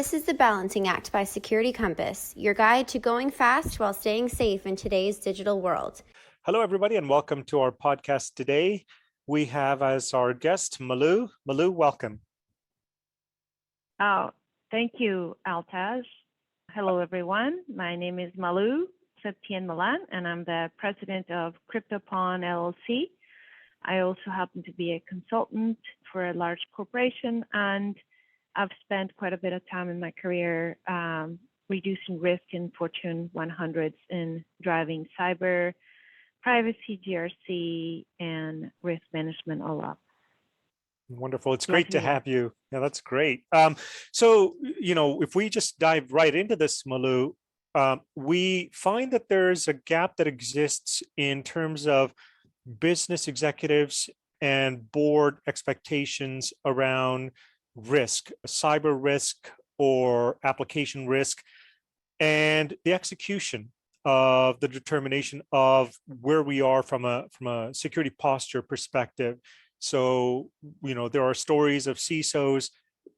This is the Balancing Act by Security Compass, your guide to going fast while staying safe in today's digital world. Hello, everybody, and welcome to our podcast today. We have as our guest, Malu. Malu, welcome. Oh, thank you, Altaz. Hello, everyone. My name is Malu Septien Milan, and I'm the president of Cryptopon LLC. I also happen to be a consultant for a large corporation, and I've spent quite a bit of time in my career reducing risk in Fortune 100s in driving cyber, privacy, GRC, and risk management all up. Wonderful. It's great to have you. Yeah, that's great. So, if we just dive right into this, Malu, we find that there's a gap that exists in terms of business executives and board expectations around risk, cyber risk or application risk, and the execution of the determination of where we are from a security posture perspective. So, there are stories of CISOs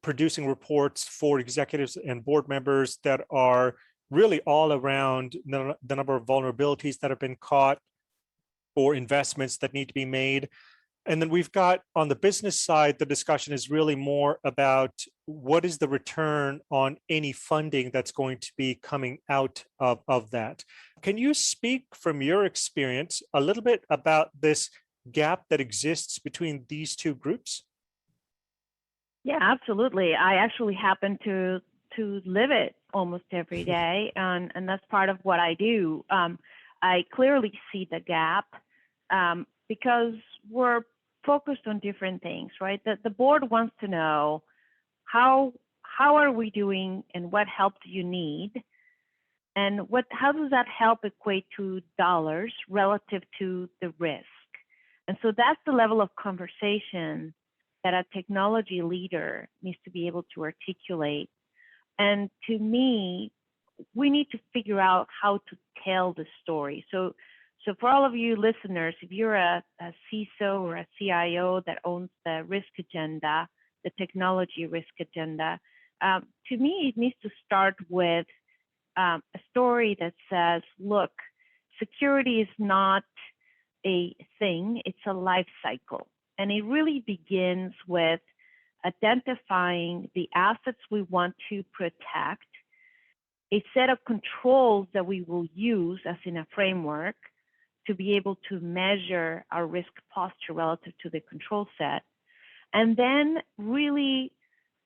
producing reports for executives and board members that are really all around the number of vulnerabilities that have been caught or investments that need to be made. And then we've got on the business side, the discussion is really more about what is the return on any funding that's going to be coming out of that. Can you speak from your experience a little bit about this gap that exists between these two groups? Yeah, absolutely. I actually happen to live it almost every day, and that's part of what I do. I clearly see the gap because we're focused on different things, right? The board wants to know how are we doing and what help do you need, and how does that help equate to dollars relative to the risk. And so that's the level of conversation that a technology leader needs to be able to articulate. And to me, we need to figure out how to tell the story. So for all of you listeners, if you're a CISO or a CIO that owns the risk agenda, the technology risk agenda, to me, it needs to start with a story that says, look, security is not a thing, it's a life cycle. And it really begins with identifying the assets we want to protect, a set of controls that we will use as in a framework to be able to measure our risk posture relative to the control set, and then really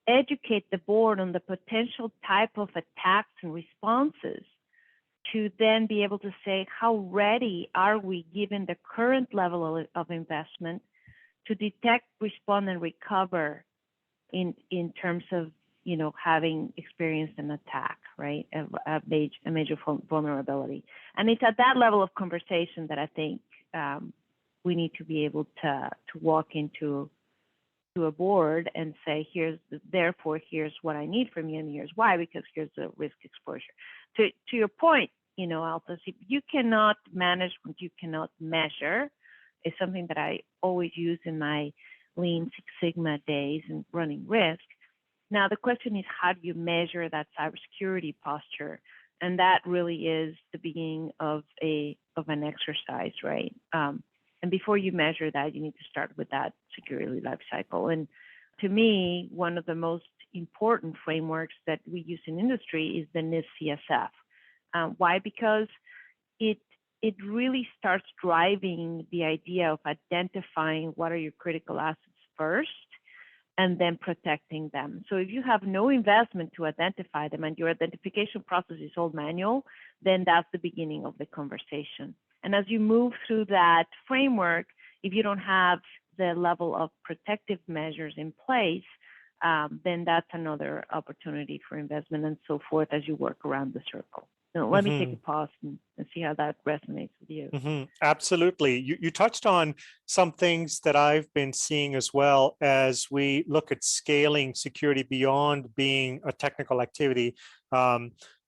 educate the board on the potential type of attacks and responses to then be able to say, how ready are we given the current level of investment to detect, respond, and recover in terms of having experienced an attack, right? A major vulnerability. And it's at that level of conversation that I think we need to be able to walk into a board and say, therefore, here's what I need from you, and here's why, because here's the risk exposure. To your point, Altus, if you cannot manage what you cannot measure, is something that I always use in my Lean Six Sigma days and running risk. Now, the question is, how do you measure that cybersecurity posture? And that really is the beginning of an exercise, right? And before you measure that, you need to start with that security life cycle. And to me, one of the most important frameworks that we use in industry is the NIST CSF. Why? Because it really starts driving the idea of identifying what are your critical assets first, and then protecting them. So if you have no investment to identify them and your identification process is all manual, then that's the beginning of the conversation. And as you move through that framework, if you don't have the level of protective measures in place, then that's another opportunity for investment and so forth as you work around the circle. So let me take a pause and see how that resonates with you. Absolutely. You touched on some things that I've been seeing as well as we look at scaling security beyond being a technical activity.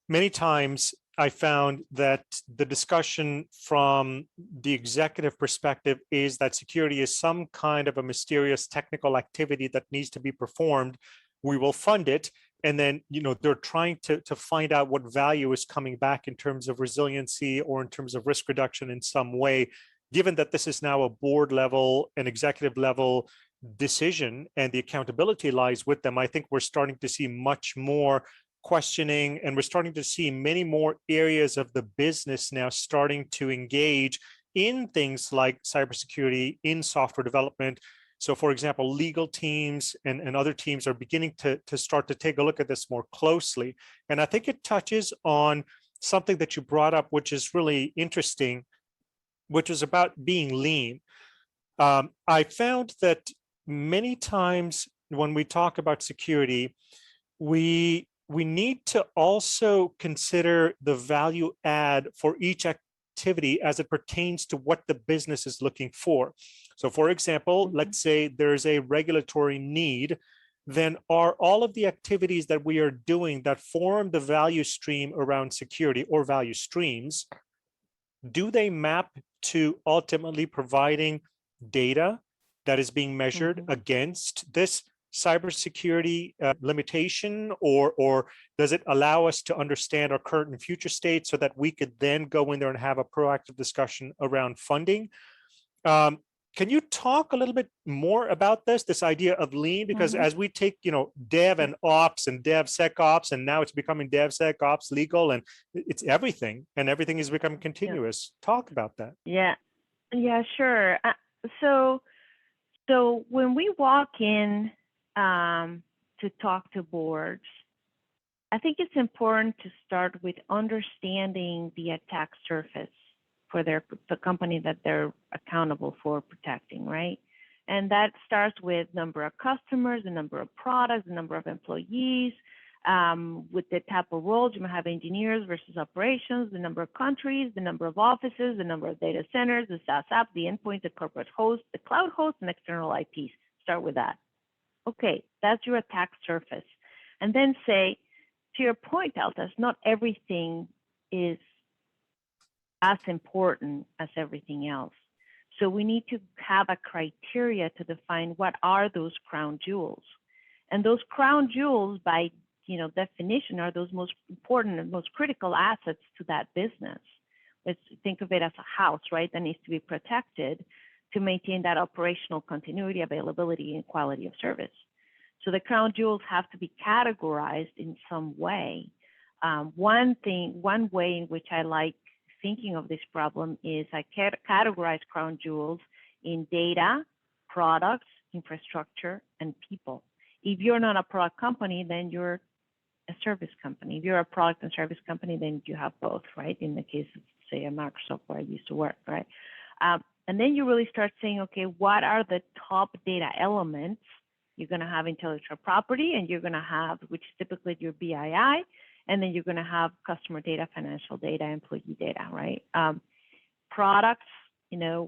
Many times I found that the discussion from the executive perspective is that security is some kind of a mysterious technical activity that needs to be performed. We will fund it, and then they're trying to find out what value is coming back in terms of resiliency or in terms of risk reduction in some way, given that this is now a board level and executive level decision and the accountability lies with them. I think we're starting to see much more questioning, and we're starting to see many more areas of the business now starting to engage in things like cybersecurity, in software development. So for example, legal teams and other teams are beginning to start to take a look at this more closely. And I think it touches on something that you brought up, which is really interesting, which is about being lean. I found that many times when we talk about security, we need to also consider the value add for each activity as it pertains to what the business is looking for. So for example, let's say there's a regulatory need, then are all of the activities that we are doing that form the value stream around security or value streams, do they map to ultimately providing data that is being measured against this cybersecurity limitation, or does it allow us to understand our current and future state so that we could then go in there and have a proactive discussion around funding? Can you talk a little bit more about this idea of lean? Because as we take, dev and ops and DevSecOps, and now it's becoming DevSecOps legal, and it's everything, and everything is becoming continuous. Talk about that. Yeah, sure. So when we walk in to talk to boards, I think it's important to start with understanding the attack surface for the company that they're accountable for protecting, right? And that starts with number of customers, the number of products, the number of employees, with the type of roles. You might have engineers versus operations, the number of countries, the number of offices, the number of data centers, the SaaS app, the endpoints, the corporate host, the cloud host, and external IPs. Start with that. Okay, that's your attack surface. And then say, to your point, Altas, not everything is as important as everything else. So we need to have a criteria to define what are those crown jewels. And those crown jewels, by definition, are those most important and most critical assets to that business. Let's think of it as a house, right? That needs to be protected to maintain that operational continuity, availability, and quality of service. So the crown jewels have to be categorized in some way. One way in which I like thinking of this problem is I categorize crown jewels in data, products, infrastructure, and people. If you're not a product company, then you're a service company. If you're a product and service company, then you have both, right? In the case of, say, a Microsoft where I used to work, right? And then you really start saying, okay, what are the top data elements? You're going to have intellectual property, and you're going to have, which is typically your BII, and then you're going to have customer data, financial data, employee data, right? Products,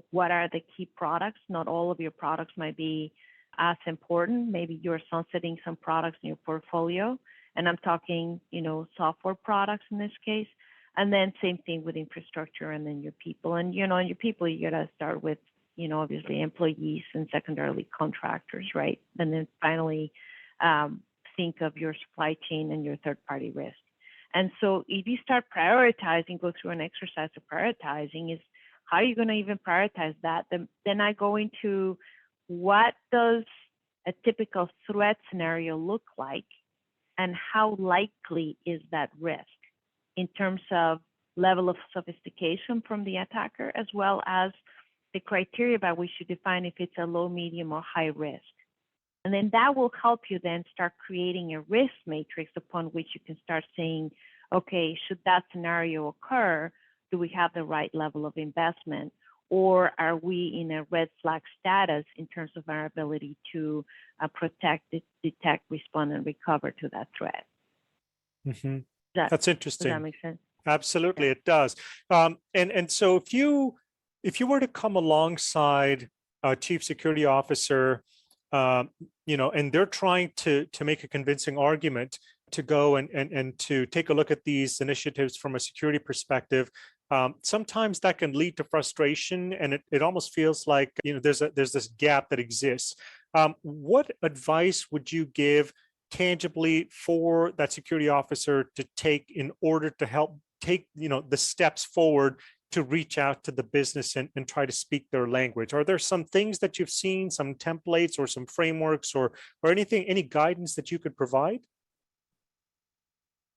what are the key products? Not all of your products might be as important. Maybe you're sunsetting some products in your portfolio, and I'm talking, software products in this case. And then same thing with infrastructure, and then your people. And, your people, you got to start with, obviously employees, and secondarily contractors, right? And then finally, think of your supply chain and your third-party risk. And so if you start prioritizing, go through an exercise of prioritizing, is how are you going to even prioritize that? Then I go into what does a typical threat scenario look like, and how likely is that risk in terms of level of sophistication from the attacker, as well as the criteria by which you define if it's a low, medium, or high risk. And then that will help you then start creating a risk matrix upon which you can start saying, okay, should that scenario occur, do we have the right level of investment? Or are we in a red flag status in terms of our ability to protect, detect, respond, and recover to that threat? That's interesting. Does that make sense? Absolutely, it does. And so if you were to come alongside a chief security officer, and they're trying to make a convincing argument to go and to take a look at these initiatives from a security perspective, sometimes that can lead to frustration, and it almost feels like there's this gap that exists. What advice would you give tangibly for that security officer to take in order to help take, the steps forward to reach out to the business and try to speak their language? Are there some things that you've seen, some templates or some frameworks or anything, any guidance that you could provide?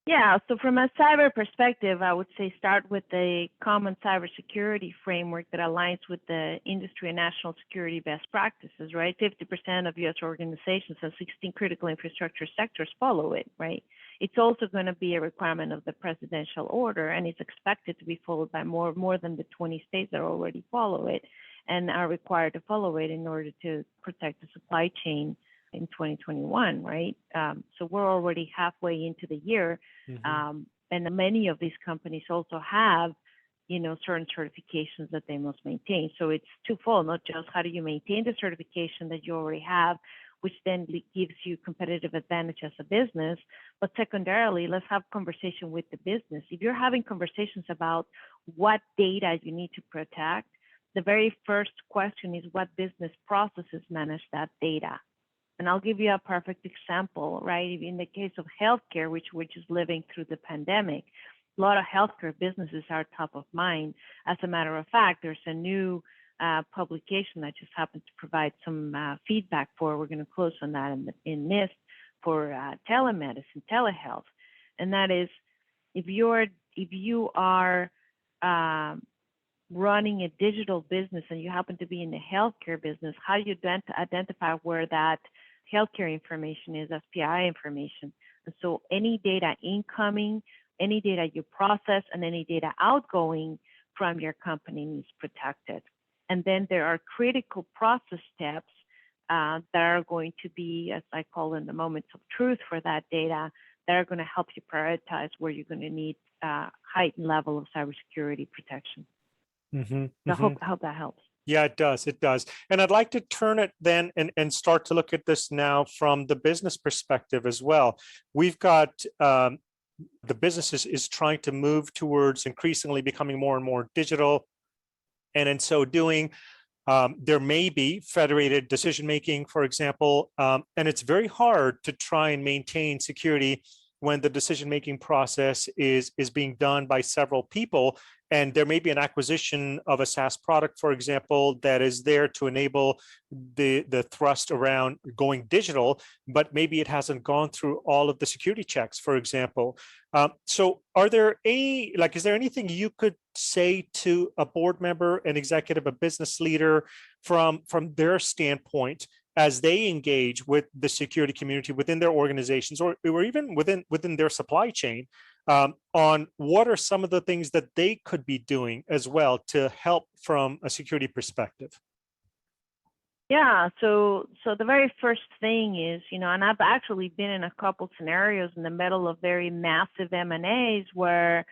Yeah, so from a cyber perspective, I would say start with a common cybersecurity framework that aligns with the industry and national security best practices, right? 50% of US organizations and 16 critical infrastructure sectors follow it, right? It's also going to be a requirement of the presidential order, and it's expected to be followed by more than the 20 states that already follow it and are required to follow it in order to protect the supply chain in 2021, right? So we're already halfway into the year, and many of these companies also have, certain certifications that they must maintain. So it's twofold, not just how do you maintain the certification that you already have, which then gives you competitive advantage as a business, but secondarily, let's have conversation with the business. If you're having conversations about what data you need to protect, the very first question is what business processes manage that data. And I'll give you a perfect example, right? In the case of healthcare, which we're just living through the pandemic, a lot of healthcare businesses are top of mind. As a matter of fact, there's a new publication that just happened to provide some feedback for. We're going to close on that in NIST for telemedicine, telehealth, and that is if you are running a digital business and you happen to be in the healthcare business, how you identify where that healthcare information is, SPI information. And so any data incoming, any data you process, and any data outgoing from your company needs protected. And then there are critical process steps that are going to be, as I call them, the moments of truth for that data, that are going to help you prioritize where you're going to need heightened level of cybersecurity protection. So I hope that helps. Yeah, it does. It does. And I'd like to turn it then and start to look at this now from the business perspective as well. We've got the business is trying to move towards increasingly becoming more and more digital. And in so doing, there may be federated decision-making, for example, and it's very hard to try and maintain security when the decision-making process is being done by several people. And there may be an acquisition of a SaaS product, for example, that is there to enable the thrust around going digital, but maybe it hasn't gone through all of the security checks, for example. So are there is there anything you could say to a board member, an executive, a business leader from their standpoint as they engage with the security community within their organizations or even within their supply chain, on what are some of the things that they could be doing as well to help from a security perspective? Yeah, so the very first thing is, and I've actually been in a couple scenarios in the middle of very massive M&As where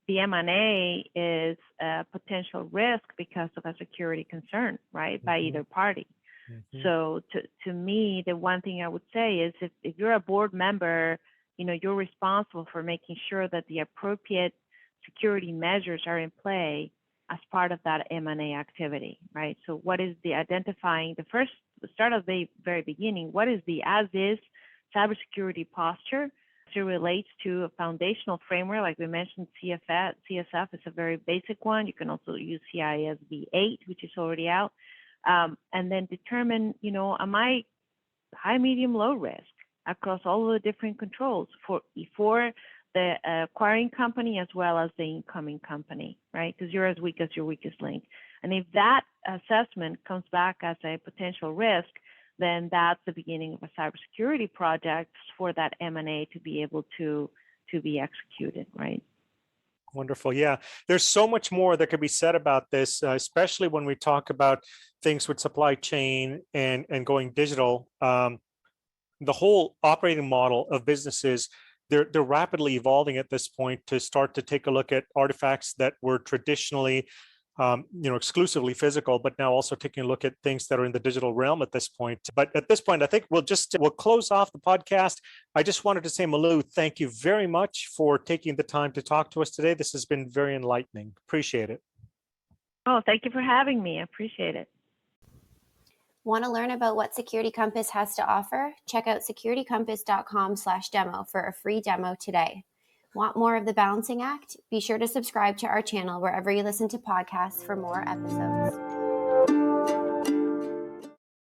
the M&A is a potential risk because of a security concern, right, by either party. So to me, the one thing I would say is if you're a board member, you're responsible for making sure that the appropriate security measures are in play as part of that M&A activity, right? So what is the identifying, the start of the very beginning, what is the as-is cybersecurity posture as it relates to a foundational framework, like we mentioned, CSF is a very basic one. You can also use CISB 8, which is already out. And then determine, am I high, medium, low risk across all of the different controls for the acquiring company as well as the incoming company, right? Because you're as weak as your weakest link. And if that assessment comes back as a potential risk, then that's the beginning of a cybersecurity project for that M&A to be able to be executed, right? Wonderful. Yeah, there's so much more that could be said about this, especially when we talk about things with supply chain and going digital. The whole operating model of businesses, they're rapidly evolving at this point to start to take a look at artifacts that were traditionally exclusively physical, but now also taking a look at things that are in the digital realm at this point. But at this point, I think we'll close off the podcast. I just wanted to say, Malu, thank you very much for taking the time to talk to us today. This has been very enlightening. Appreciate it. Oh, thank you for having me. I appreciate it. Want to learn about what Security Compass has to offer? Check out securitycompass.com/demo for a free demo today. Want more of The Balancing Act? Be sure to subscribe to our channel wherever you listen to podcasts for more episodes.